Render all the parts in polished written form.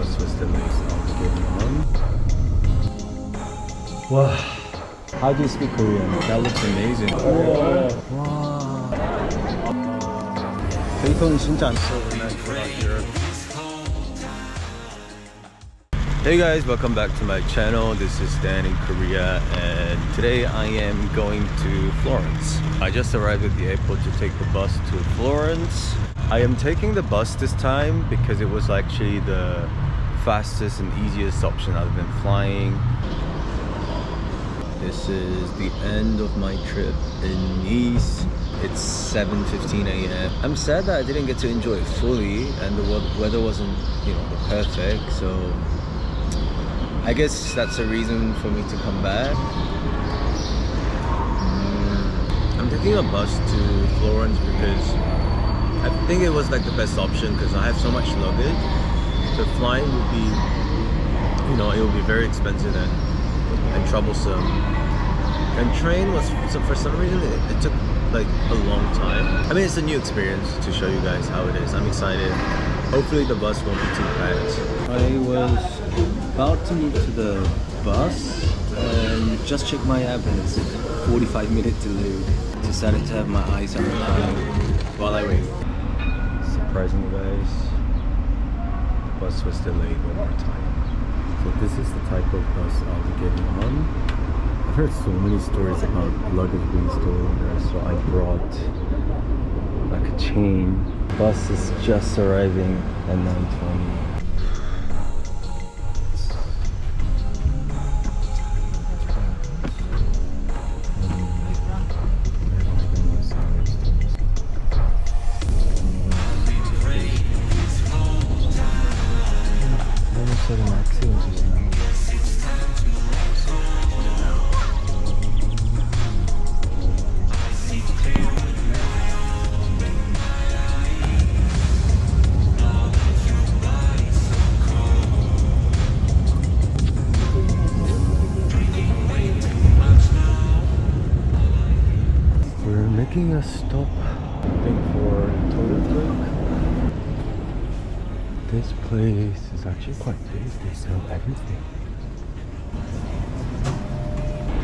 bus was delayed, so I'm getting on. Wow. How do you speak Korean? That looks amazing. Wow. 데이터는 진짜 안 써. Hey guys, welcome back to my channel. This is Dan in Korea, and today I am going to Florence. I just arrived at the airport to take the bus to Florence. I am taking the bus this time because it was actually the fastest and easiest option other than flying. This is the end of my trip in Nice. It's 7:15 a.m. I'm sad that I didn't get to enjoy it fully, and the weather wasn't, the perfect. So I guess that's a reason for me to come back. I'm taking a bus to Florence because I think it was like the best option because I have so much luggage. So flying would be, it would be very expensive and troublesome. And train was, so for some reason, it took like a long time. I mean, it's a new experience to show you guys how it is. I'm excited. Hopefully the bus won't be too packed. I was about to move to the bus and just checked my app and it's 45-minute delay. Decided to have my eyes on the time while I wait. Surprisingly guys, the bus was delayed one more time. So this is the type of bus I'll be getting on. I've heard so many stories about luggage being stolen there, so I brought like a chain. The bus is just arriving at 9:20. Making a stop, I think, for toilet break. This place is actually quite big. They sell everything.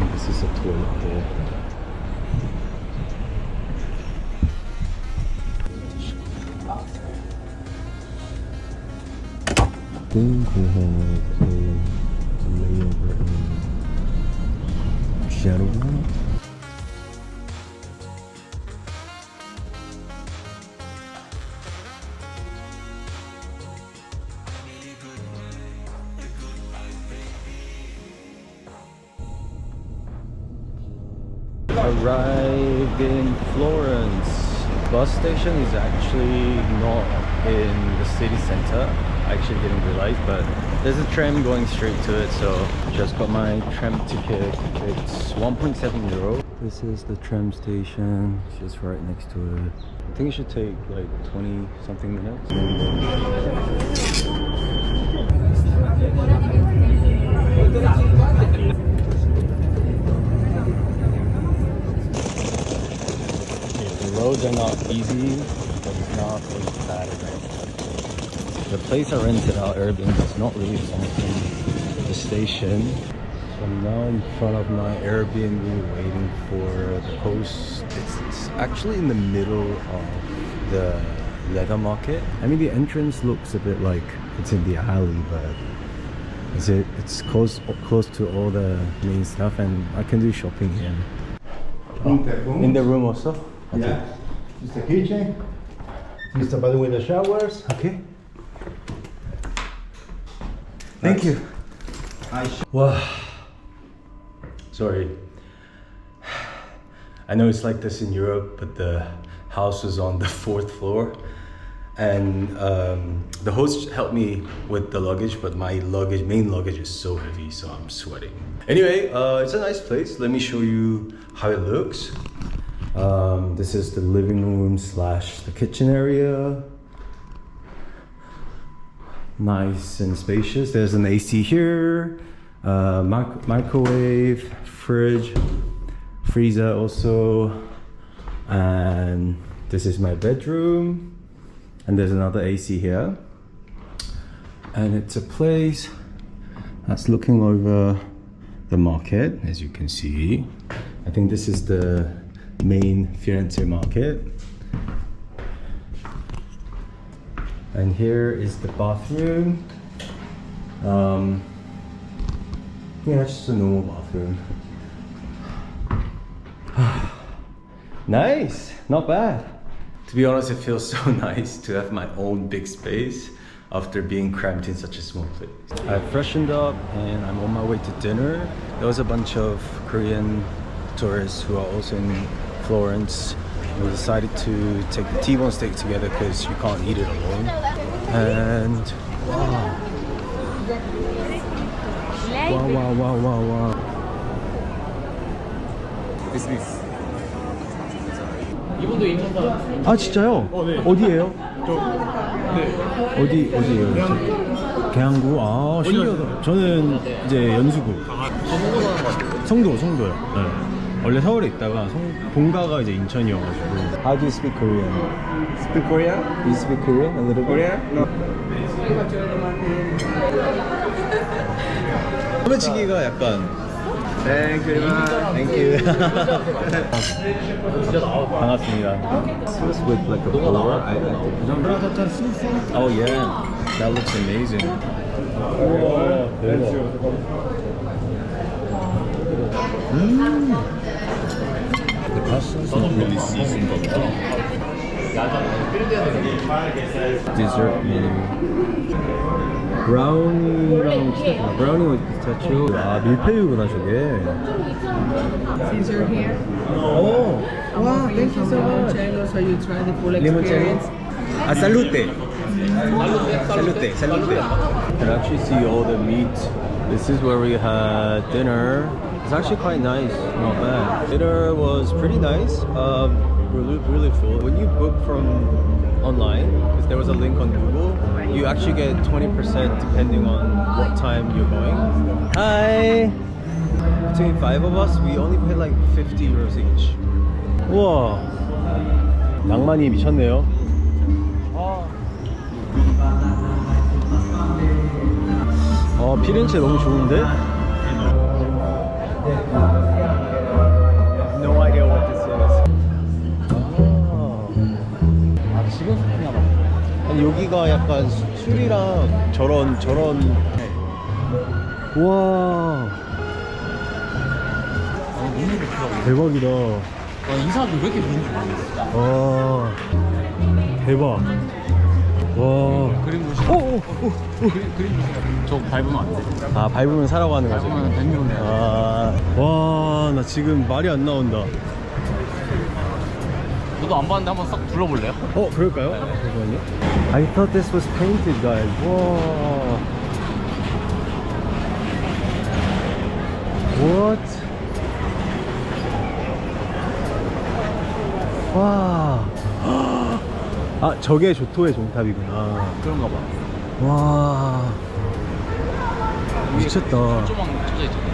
And this is a toilet bowl. I think we have a layover in Shadow. Arrived in Florence. Bus station is actually not in the city center. I actually didn't realize, but there's a tram going straight to it, so just got my tram ticket. It's 1.7 euro. This is the tram station, just right next to it. I think it should take like 20 something minutes. The roads are not easy, but it's not really bad at all. The place I rented out, Airbnb, is not really far from the station. So I'm now in front of my Airbnb waiting for the host. It's actually in the middle of the leather market. I mean, the entrance looks a bit like it's in the alley, but it's close to all the main stuff, and I can do shopping here. In the room also? Okay. Yeah, it's the kitchen, it's the bathroom with the showers. Okay. Thank you. Wow. Sorry. I know it's like this in Europe, but the house was on the 4th floor. And the host helped me with the luggage, but my main luggage is so heavy, so I'm sweating. Anyway, it's a nice place. Let me show you how it looks. This is the living room / the kitchen area. Nice and spacious. There's an AC here, microwave, fridge, freezer also, and this is my bedroom. And there's another AC here. And it's a place that's looking over the market, as you can see. I think this is the main Firenze market. And here is the bathroom. Yeah, just a normal bathroom. Nice, not bad. To be honest, it feels so nice to have my own big space after being cramped in such a small place. I freshened up and I'm on my way to dinner. There was a bunch of Korean tourists who are also in Florence. We decided to take the T-bone steak together because you can't eat it alone. And wow. Wow. 이분도 인천사. 아 진짜요? 네. 어디예요? 네. 어디예요? 계양구? 아 신기하다. 저는 이제 연수구. 성도요. 네. 원래 서울에 있다가 본가가 이제 인천이어가지고. How do you speak Korean? Speak Korean? You speak Korean a little bit? Korean? No. 소매치기가 약간 Thank you. Thank you. 반갑습니다. Sauce with like a flour. Oh yeah, that looks amazing. 우와, 대박. The pasta's not really seasoned at all. Dessert menu. 브라우니랑 피스타치오. 브라우니 with 피스타치오. 아 밀푀유구나 저게. Since you're here, 오, I'm 와, offering thank you some so much. limoncello so you try the full Limoncello. experience. Ah, salute. Salute. You can actually see all the meat. This is where we had dinner. It's actually quite nice, not bad. Dinner was pretty nice. Really full. When you book from online, because there was a link on Google, you actually get 20% depending on what time you're going. Hi! Between 5 of us, we only paid like 50 euros each. 우와, 낭만이 미쳤네요. 피렌체 너무 좋은데? No idea what this is. 지금 소풍이야 봐. 아니 여기가 약간 술이랑 저런 우와 대박이다. 이 사람들 왜 이렇게 미인지 모르겠어. 와 대박. 와 그림 보시고. 그림 보시고. 저 밟으면 안 돼. 아 밟으면 사라고 하는 거지. 밟으면 100명 내야 와 나 지금 말이 안 나온다. 저도 안 봤는데 한번 싹 둘러볼래요? 그럴까요? 잠시만요. I thought this was painted, guys. 와. What? 와. 아, 저게 조토의 종탑이구나. 그런가 봐. 와. 미쳤다. 조망 쳐져 있잖아.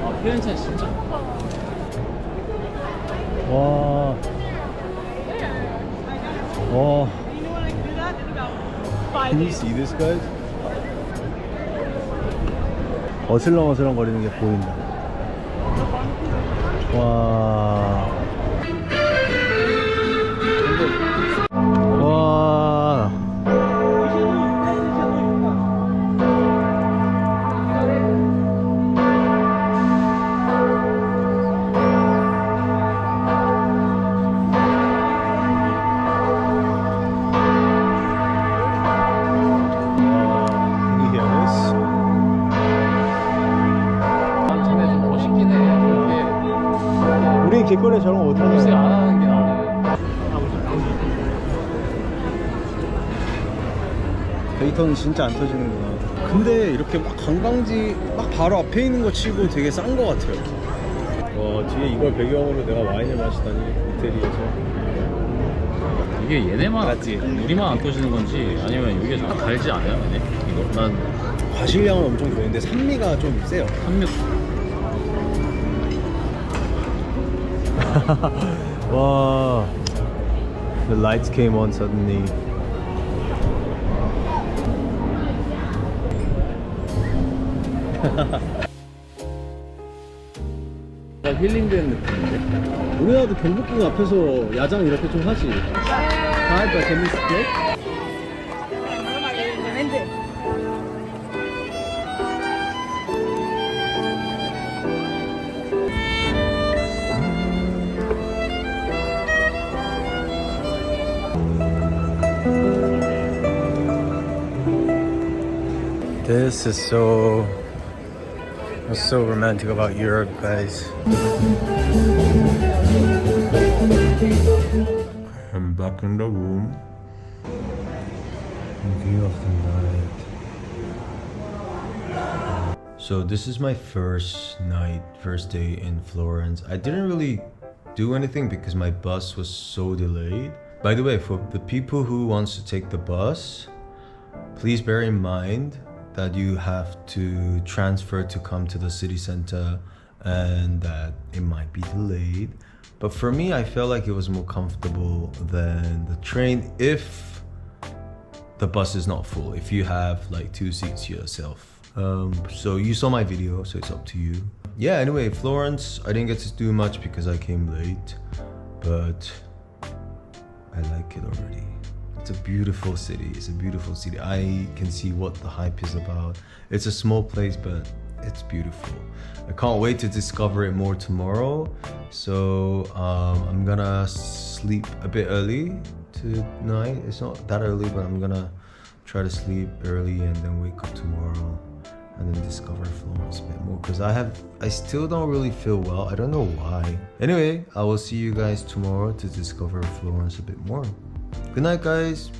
아, 피렌체 진짜. 와. 와. Can you see this, guys? 어슬렁어슬렁 거리는 게 보인다. 와. 와. 우리 길거리에 저런 거 못하네. 글쎄 안 하는 게 나네. 데이터는 진짜 안 터지는구나. 근데 이렇게 막 관광지 막 바로 앞에 있는 거 치고 되게 싼 거 같아요. 와 뒤에 이걸 배경으로 내가 와인을 마시다니 이태리에서. 이게 얘네만 맞지? 우리만 안 터지는 건지 아니면 이게 다 달지 않아요? 얘네? 이거? 난 과실량은 엄청 좋은데 산미가 좀 세요. 한명 와, the lights came on suddenly. 힐링된 느낌인데? 우리나라도 경복궁 앞에서 야장 이렇게 좀 하지? 가이바 재밌을게? This is so romantic about Europe, guys. I'm back in the room. View of the night. So this is my first day in Florence. I didn't really do anything because my bus was so delayed. By the way, for the people who wants to take the bus, please bear in mind that you have to transfer to come to the city center and that it might be delayed. But for me, I felt like it was more comfortable than the train if the bus is not full, if you have like 2 seats to yourself. So you saw my video, so it's up to you. Yeah, anyway, Florence, I didn't get to do much because I came late, but I like it already. It's a beautiful city. It's a beautiful city. I can see what the hype is about. It's a small place, but it's beautiful. I can't wait to discover it more tomorrow. So I'm gonna sleep a bit early tonight. It's not that early, but I'm gonna try to sleep early and then wake up tomorrow and then discover Florence a bit more, because I still don't really feel well. I don't know why. Anyway, I will see you guys tomorrow to discover Florence a bit more. Good night, guys.